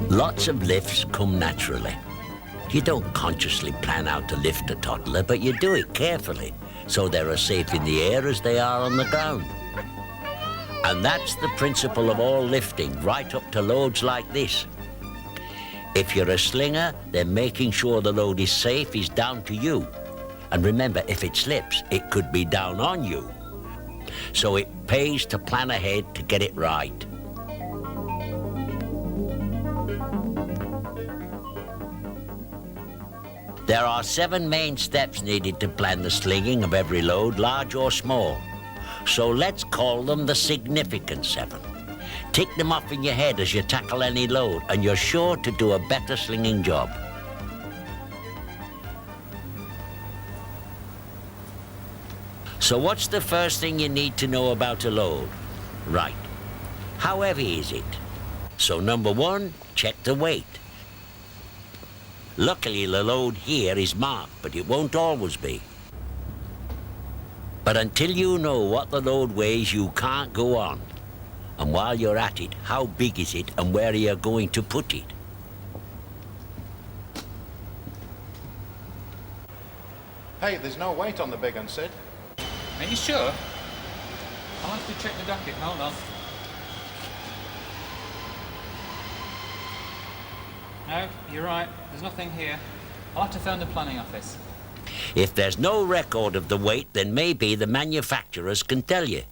Lots of lifts come naturally. You don't consciously plan out to lift a toddler, but you do it carefully, so they're as safe in the air as they are on the ground. And that's the principle of all lifting, right up to loads like this. If you're a slinger, then making sure the load is safe is down to you. And remember, if it slips, it could be down on you. So it pays to plan ahead to get it right. There are 7 main steps needed to plan the slinging of every load, large or small. So let's call them the significant 7. Tick them off in your head as you tackle any load, and you're sure to do a better slinging job. So what's the first thing you need to know about a load? Right. How heavy is it? So number 1, check the weight. Luckily, the load here is marked, but it won't always be. But until you know what the load weighs, you can't go on. And while you're at it, how big is it and where are you going to put it? Hey, there's no weight on the big one, Sid. Are you sure? I'll have to check the docket. Hold on. No, you're right. There's nothing here. I'll have to phone the planning office. If there's no record of the weight, then maybe the manufacturers can tell you.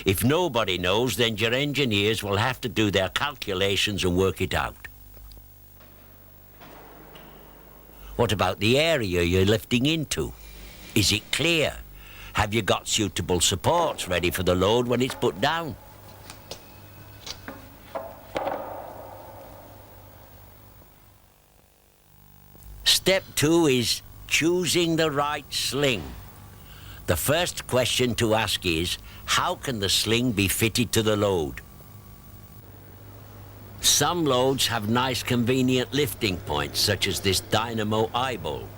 If nobody knows, then your engineers will have to do their calculations and work it out. What about the area you're lifting into? Is it clear? Have you got suitable supports ready for the load when it's put down? Step 2 is choosing the right sling. The first question to ask is, how can the sling be fitted to the load? Some loads have nice convenient lifting points, such as this dynamo eye bolt.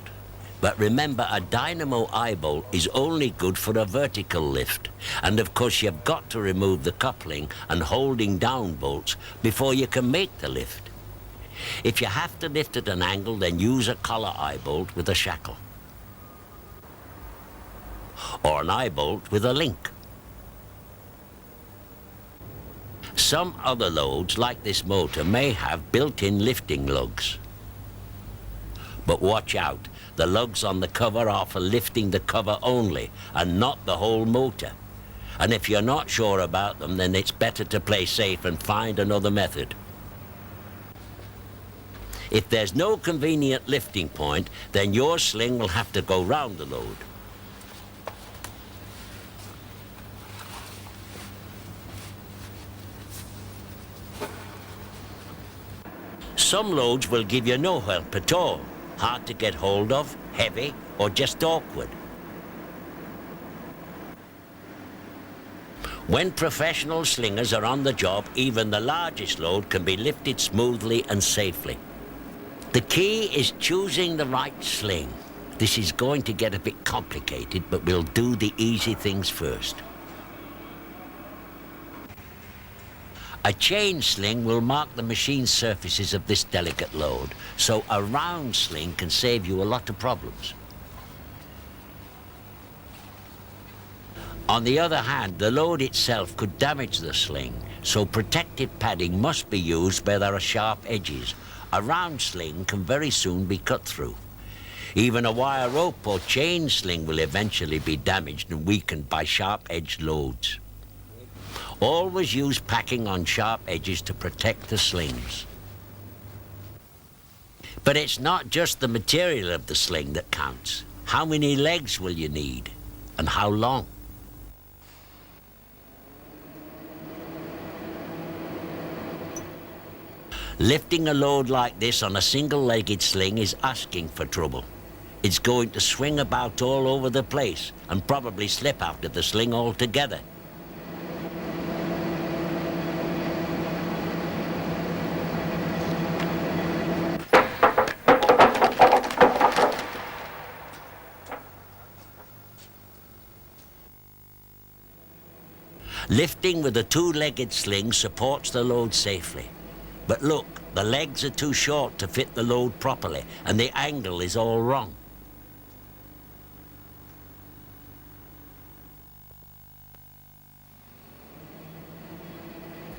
But remember, a dynamo eye bolt is only good for a vertical lift. And of course, you've got to remove the coupling and holding down bolts before you can make the lift. If you have to lift at an angle, then use a collar eye bolt with a shackle. Or an eye bolt with a link. Some other loads, like this motor, may have built-in lifting lugs. But watch out, the lugs on the cover are for lifting the cover only, and not the whole motor. And if you're not sure about them, then it's better to play safe and find another method. If there's no convenient lifting point, then your sling will have to go round the load. Some loads will give you no help at all. Hard to get hold of, heavy, or just awkward. When professional slingers are on the job, even the largest load can be lifted smoothly and safely. The key is choosing the right sling. This is going to get a bit complicated, but we'll do the easy things first. A chain sling will mark the machine surfaces of this delicate load, so a round sling can save you a lot of problems. On the other hand, the load itself could damage the sling, so protective padding must be used where there are sharp edges. A round sling can very soon be cut through. Even a wire rope or chain sling will eventually be damaged and weakened by sharp-edged loads. Always use packing on sharp edges to protect the slings. But it's not just the material of the sling that counts. How many legs will you need, and how long? Lifting a load like this on a single-legged sling is asking for trouble. It's going to swing about all over the place and probably slip out of the sling altogether. Lifting with a two-legged sling supports the load safely. But look, the legs are too short to fit the load properly, and the angle is all wrong.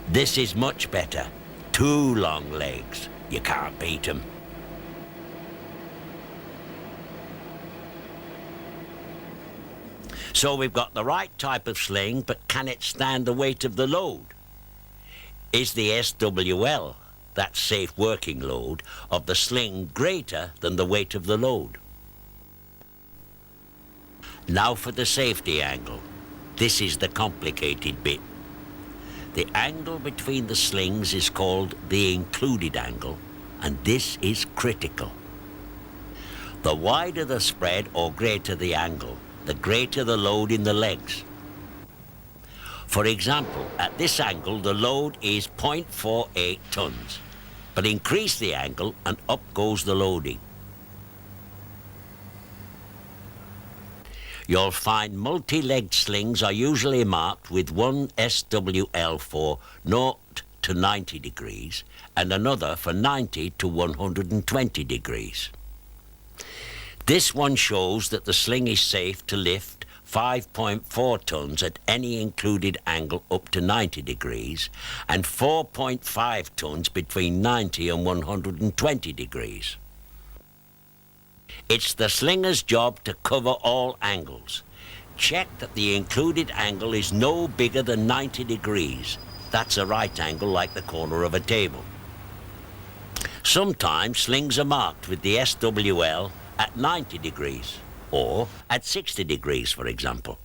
This is much better. 2 long legs. You can't beat them. So we've got the right type of sling, but can it stand the weight of the load? Is the SWL, that safe working load, of the sling greater than the weight of the load? Now for the safety angle. This is the complicated bit. The angle between the slings is called the included angle, and this is critical. The wider the spread or greater the angle, the greater the load in the legs. For example, at this angle, the load is 0.48 tons, but increase the angle and up goes the loading. You'll find multi-legged slings are usually marked with one SWL for 0 to 90 degrees and another for 90 to 120 degrees. This one shows that the sling is safe to lift 5.4 tons at any included angle up to 90 degrees and 4.5 tons between 90 and 120 degrees. It's the slinger's job to cover all angles. Check that the included angle is no bigger than 90 degrees. That's a right angle like the corner of a table. Sometimes slings are marked with the SWL at 90 degrees or at 60 degrees, for example.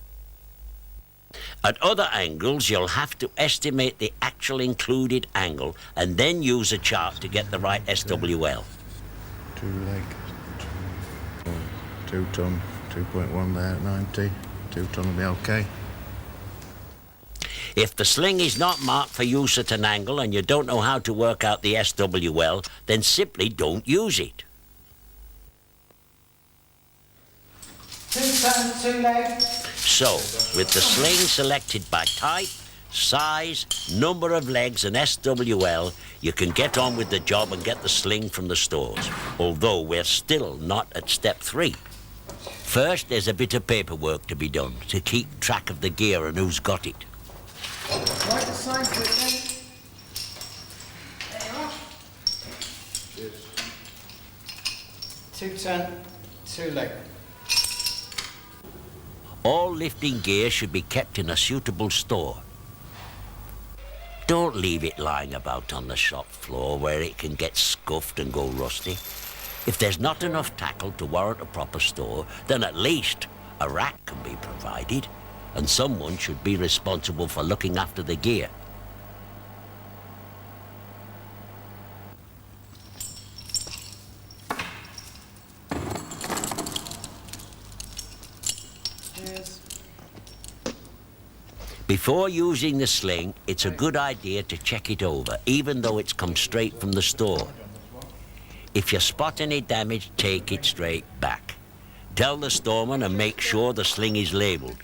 At other angles, you'll have to estimate the actual included angle and then use a chart to get the right SWL. 2 leg, 2 ton, 2.1 there at 90. 2 ton will be okay. If the sling is not marked for use at an angle and you don't know how to work out the SWL, then simply don't use it. 2 ton, 2 leg. So, with the sling selected by type, size, number of legs and SWL, you can get on with the job and get the sling from the stores, although we're still not at step 3. First, there's a bit of paperwork to be done to keep track of the gear and who's got it. Write the sign to it then. There you are. Cheers. 2 ton, 2 leg. All lifting gear should be kept in a suitable store. Don't leave it lying about on the shop floor where it can get scuffed and go rusty. If there's not enough tackle to warrant a proper store, then at least a rack can be provided, and someone should be responsible for looking after the gear. Cheers. Before using the sling, it's a good idea to check it over, even though it's come straight from the store. If you spot any damage, take it straight back. Tell the storeman and make sure the sling is labelled.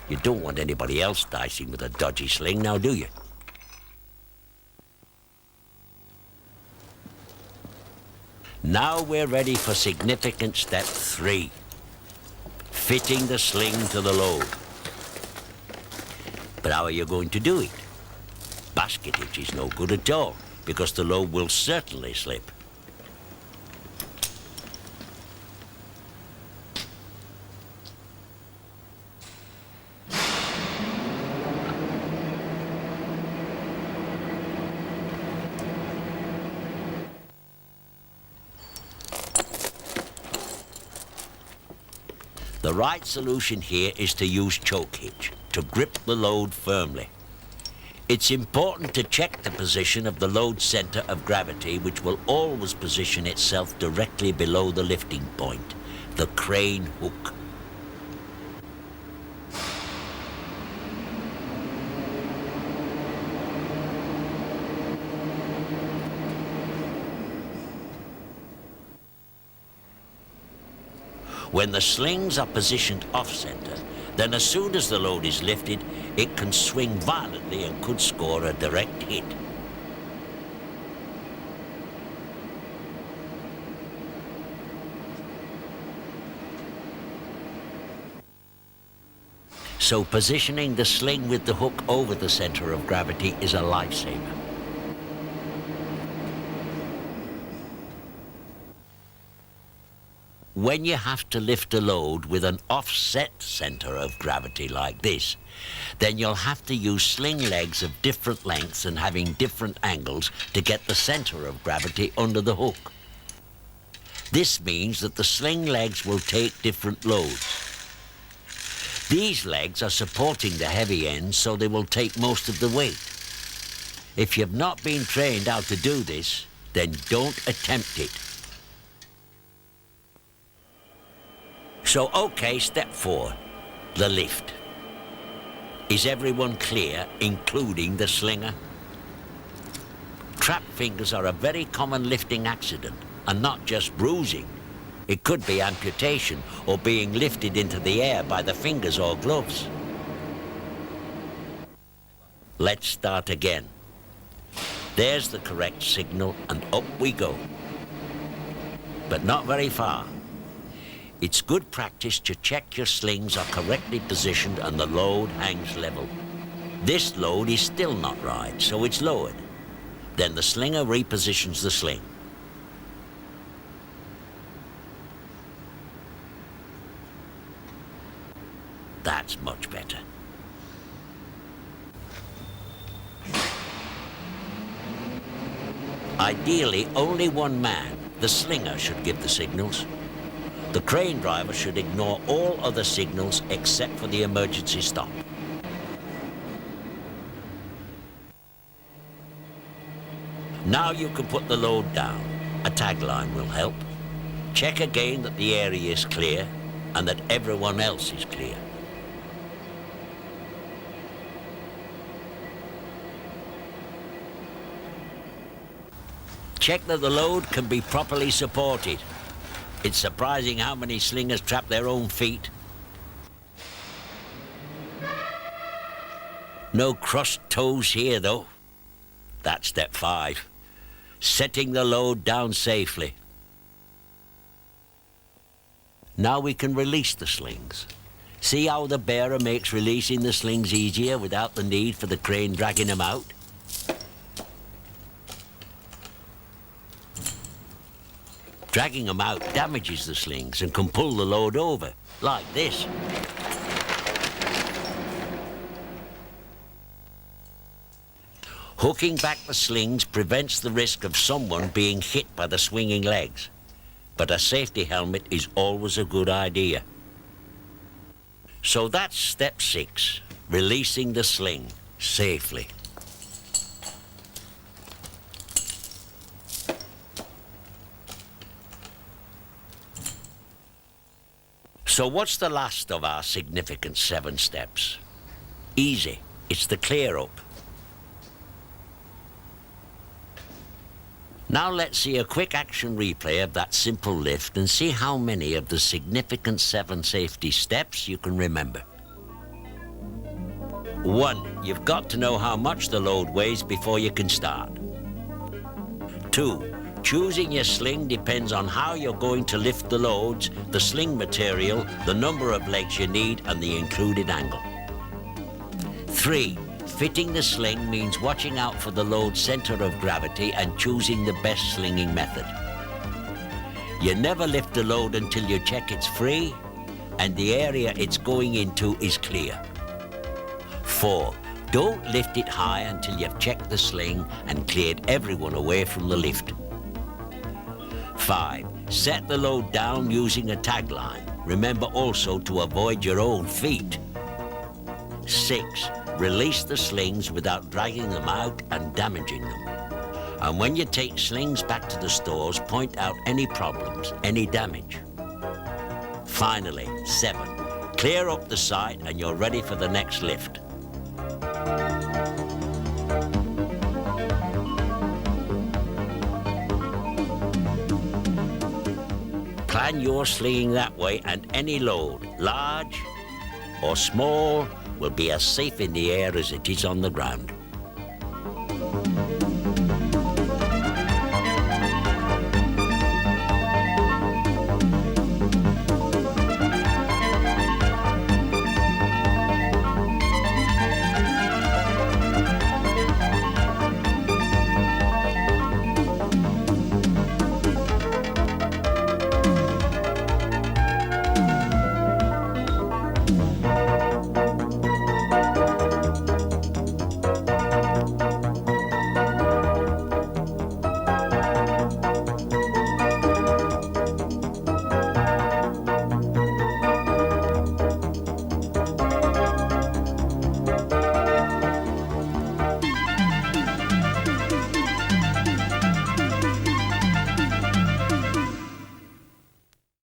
You don't want anybody else dicing with a dodgy sling, now do you? Now we're ready for significant step 3. Fitting the sling to the load. But how are you going to do it? Basketage is no good at all, because the load will certainly slip. The right solution here is to use choke hitch to grip the load firmly. It's important to check the position of the load center of gravity, which will always position itself directly below the lifting point, the crane hook. When the slings are positioned off-center Then as soon as the load is lifted, it can swing violently and could score a direct hit. So positioning the sling with the hook over the center of gravity is a lifesaver. When you have to lift a load with an offset center of gravity like this, then you'll have to use sling legs of different lengths and having different angles to get the center of gravity under the hook. This means that the sling legs will take different loads. These legs are supporting the heavy end, so they will take most of the weight. If you've not been trained how to do this, then don't attempt it. So, okay, step 4, the lift. Is everyone clear, including the slinger? Trapped fingers are a very common lifting accident, and not just bruising. It could be amputation or being lifted into the air by the fingers or gloves. Let's start again. There's the correct signal, and up we go. But not very far. It's good practice to check your slings are correctly positioned and the load hangs level. This load is still not right, so it's lowered. Then the slinger repositions the sling. That's much better. Ideally, only one man, the slinger, should give the signals. The crane driver should ignore all other signals except for the emergency stop. Now you can put the load down. A tagline will help. Check again that the area is clear and that everyone else is clear. Check that the load can be properly supported. It's surprising how many slingers trap their own feet. No crossed toes here, though. That's step 5. Setting the load down safely. Now we can release the slings. See how the bearer makes releasing the slings easier without the need for the crane dragging them out? Dragging them out damages the slings and can pull the load over, like this. Hooking back the slings prevents the risk of someone being hit by the swinging legs, but a safety helmet is always a good idea. So that's step 6, releasing the sling safely. So what's the last of our significant 7 steps? Easy. It's the clear up. Now let's see a quick action replay of that simple lift and see how many of the significant 7 safety steps you can remember. 1. You've got to know how much the load weighs before you can start. 2. Choosing your sling depends on how you're going to lift the loads, the sling material, the number of legs you need, and the included angle. 3. Fitting the sling means watching out for the load's center of gravity and choosing the best slinging method. You never lift a load until you check it's free and the area it's going into is clear. 4. Don't lift it high until you've checked the sling and cleared everyone away from the lift. 5. Set the load down using a tagline. Remember also to avoid your own feet. 6. Release the slings without dragging them out and damaging them. And when you take slings back to the stores, point out any problems, any damage. Finally, 7. Clear up the site and you're ready for the next lift. Plan your slinging that way, and any load, large, or small will be as safe in the air as it is on the ground.